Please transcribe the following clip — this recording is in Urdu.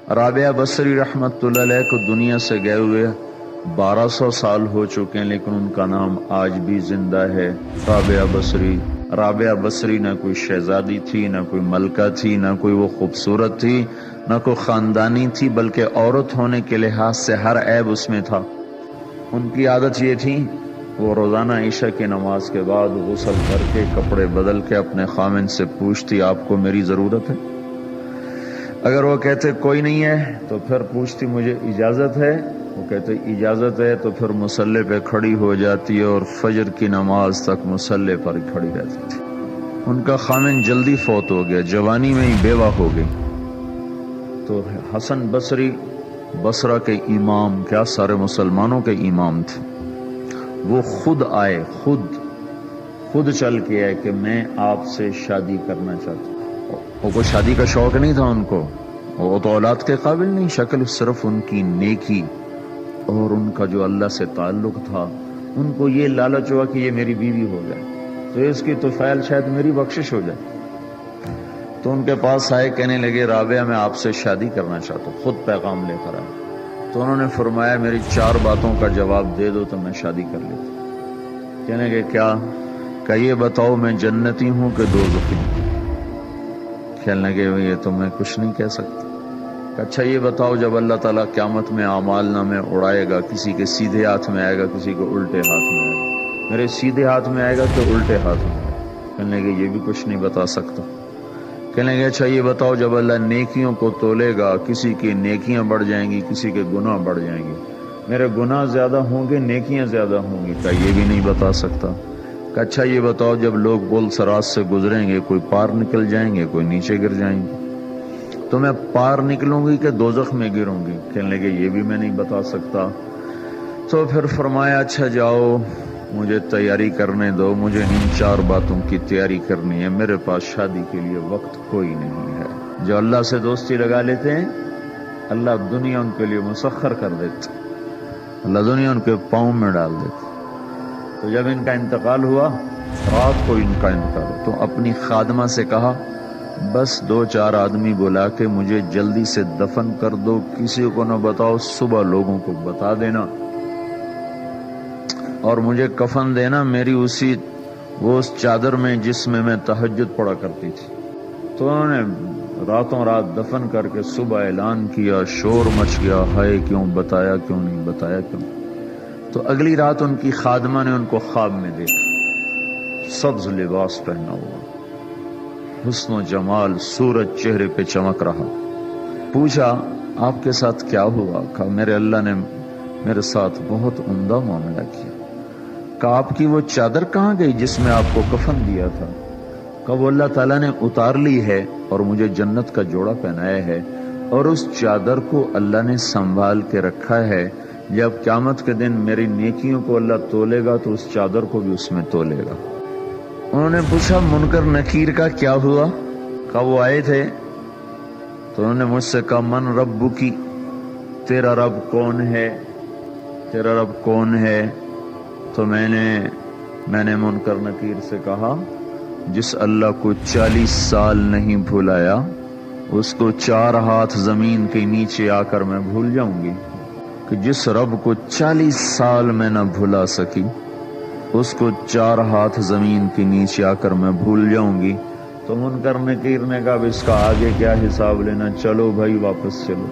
رابعہ بصری رحمت اللہ علیہ کو دنیا سے گئے ہوئے 1200 سال ہو چکے ہیں، لیکن ان کا نام آج بھی زندہ ہے، رابعہ بصری۔ رابعہ بصری نہ کوئی شہزادی تھی، نہ کوئی ملکہ تھی، نہ کوئی وہ خوبصورت تھی، نہ کوئی خاندانی تھی، بلکہ عورت ہونے کے لحاظ سے ہر عیب اس میں تھا۔ ان کی عادت یہ تھی، وہ روزانہ عشاء کی نماز کے بعد غسل کر کے کپڑے بدل کے اپنے خامن سے پوچھتی آپ کو میری ضرورت ہے؟ اگر وہ کہتے کوئی نہیں ہے تو پھر پوچھتی مجھے اجازت ہے؟ وہ کہتے اجازت ہے تو پھر مصلی پہ کھڑی ہو جاتی اور فجر کی نماز تک مصلی پر کھڑی رہتی تھی۔ ان کا خامن جلدی فوت ہو گیا، جوانی میں ہی بیوہ ہو گئی۔ تو حسن بصری بصرہ کے امام، کیا سارے مسلمانوں کے امام تھے، وہ خود آئے، خود چل کے آئے کہ میں آپ سے شادی کرنا چاہتا ہوں۔ وہ کوئی شادی کا شوق نہیں تھا ان کو، وہ تو اولاد کے قابل نہیں، شکل صرف ان کی نیکی اور ان کا جو اللہ سے تعلق تھا، ان کو یہ لالچ ہوا کہ یہ میری بیوی ہو جائے تو اس کی طفیل شاید میری بخشش ہو جائے۔ تو ان کے پاس آئے، کہنے لگے رابعہ میں آپ سے شادی کرنا چاہتا ہوں، خود پیغام لے کر آئے۔ تو انہوں نے فرمایا میری 4 باتوں کا جواب دے دو تو میں شادی کر لیتا۔ کہنے لگے کیا؟ کہ یہ بتاؤ میں جنتی ہوں کہ دوزخی ہوں؟ کہنے لگے یہ تو میں کچھ نہیں کہہ سکتا۔ کہ اچھا یہ بتاؤ جب اللہ تعالیٰ قیامت میں اعمال نامے اڑائے گا، کسی کے سیدھے ہاتھ میں آئے گا، کسی کو الٹے ہاتھ میں آئے گا، میرے سیدھے ہاتھ میں آئے گا کہ الٹے ہاتھ میں آئے گا؟ کہنے لگے یہ بھی کچھ نہیں بتا سکتا۔ کہنے لگے اچھا یہ بتاؤ جب اللہ نیکیوں کو تولے گا، کسی کی نیکیاں بڑھ جائیں گی، کسی کے گناہ بڑھ جائیں گے، میرے گناہ زیادہ ہوں گے، نیکیاں زیادہ ہوں گی؟ کہ یہ بھی نہیں بتا سکتا۔ کہ اچھا یہ بتاؤ جب لوگ پل صراط سے گزریں گے، کوئی پار نکل جائیں گے، کوئی نیچے گر جائیں گے، تو میں پار نکلوں گی کہ دوزخ میں گروں گی؟ کہنے لگے یہ بھی میں نہیں بتا سکتا۔ تو پھر فرمایا اچھا جاؤ مجھے تیاری کرنے دو، مجھے ان 4 باتوں کی تیاری کرنی ہے، میرے پاس شادی کے لیے وقت کوئی نہیں ہے۔ جو اللہ سے دوستی لگا لیتے ہیں اللہ دنیا ان کے لیے مسخر کر دیتے، اللہ دنیا ان کے پاؤں میں ڈال دیتے۔ تو جب ان کا انتقال ہوا، رات کو ان کا انتقال ہوا، تو اپنی خادمہ سے کہا بس 2-4 آدمی بلا کے مجھے جلدی سے دفن کر دو، کسی کو نہ بتاؤ، صبح لوگوں کو بتا دینا، اور مجھے کفن دینا میری اس چادر میں جس میں میں تہجد پڑھا کرتی تھی۔ تو انہوں نے راتوں رات دفن کر کے صبح اعلان کیا، شور مچ گیا، ہائے کیوں بتایا، کیوں نہیں بتایا، کیوں؟ تو اگلی رات ان کی خادمہ نے ان کو خواب میں دیکھا، سبز لباس پہنا ہوا، حسن و جمال، سورج چہرے پہ چمک رہا۔ پوچھا آپ کے ساتھ کیا ہوا؟ کہا میرے اللہ نے میرے ساتھ بہت عمدہ معاملہ کیا۔ کہا آپ کی وہ چادر کہاں گئی جس میں آپ کو کفن دیا تھا؟ کہا وہ اللہ تعالیٰ نے اتار لی ہے اور مجھے جنت کا جوڑا پہنایا ہے، اور اس چادر کو اللہ نے سنبھال کے رکھا ہے، جب قیامت کے دن میری نیکیوں کو اللہ تولے گا تو اس چادر کو بھی اس میں تولے گا۔ انہوں نے پوچھا منکر نکیر کا کیا ہوا؟ کہا وہ آئے تھے تو انہوں نے مجھ سے کہا من ربکی، تیرا رب کون ہے، تیرا رب کون ہے؟ تو میں نے منکر نکیر سے کہا جس اللہ کو 40 سال نہیں بھلایا اس کو 4 ہاتھ زمین کے نیچے آ کر میں بھول جاؤں گی؟ کہ جس رب کو 40 سال میں نہ بھلا سکی اس کو 4 ہاتھ زمین کے نیچے آ کر میں بھول جاؤں گی؟ تو منکر نکیر نے کہا اس کا آگے کیا حساب لینا، چلو بھائی واپس چلو۔